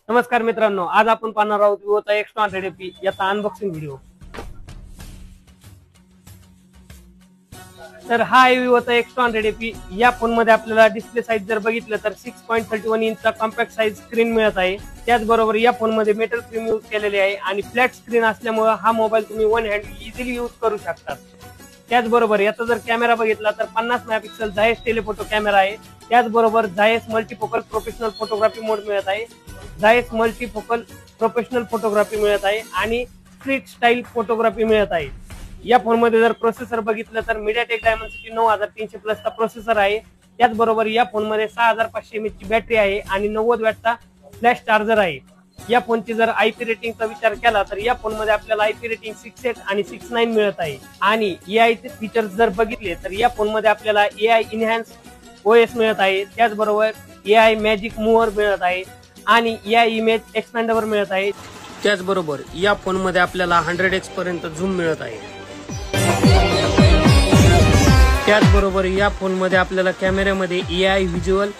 नमस्कार मित्रांनो, आज आपण पाहणार आहोत विवोचा X2 100AP याचा अनबॉक्सिंग व्हिडिओ। तर हा आहे विवोचा X2 100AP। या फोन मध्ये आपल्याला डिस्प्ले साइज जर बघितलं तर 6.31 इंचचा कॉम्पॅक्ट साइज स्क्रीन मिळत आहे। त्याचबरोबर या फोन मध्ये मेटल फ्रेम यूज केलेले आहे आणि फ्लॅट स्क्रीन असल्यामुळे हा मोबाईल तुम्ही वन हँड इझिली यूज करू शकता। त्याचबरोबर याचा जर कॅमेरा बघितला तर 50 मेगापिक्सल झायस टेलेफोटो कॅमेरा आहे। त्याचबरोबर झायस मल्टीफोकल प्रोफेशनल फोटोग्राफी मोड मिळत आहे, झायस मल्टीफोकल प्रोफेशनल फोटोग्राफी मिळत आहे आणि स्ट्रीट स्टाईल फोटोग्राफी मिळत आहे। या फोन मध्ये जर प्रोसेसर बघितलं तर MediaTek Dimensity 9300 प्लसचा प्रोसेसर आहे। त्याचबरोबर या फोन मध्ये 6500 mAh ची बॅटरी आहे आणि 90 वॅटचा फ्लॅश चार्जर आहे। या फोनची जर IP रेटिंगचा विचार केला तर या फोन मध्ये आपल्याला IP रेटिंग 6.8 आणि 6.9 मिळत आहे। आणि AI चे फीचर्स जर बघितले तर या फोन मध्ये आपल्याला AI इनहॅन्स OS मिळत आहे। त्याचबरोबर AI मॅजिक मूव्हर मिळत आहे आणि AI इमेज एक्सपेंडर मिळत आहे। त्याचबरोबर या फोन मध्ये आपल्याला 100x पर्यंत झूम मिळत आहे। त्याचबरोबर या फोन मध्ये आपल्याला कॅमेऱ्यामध्ये AI व्हिज्युअल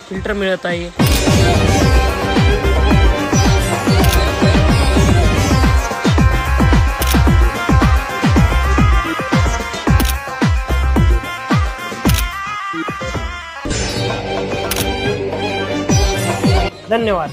फिल्टर मिळत आहे। धन्यवाद।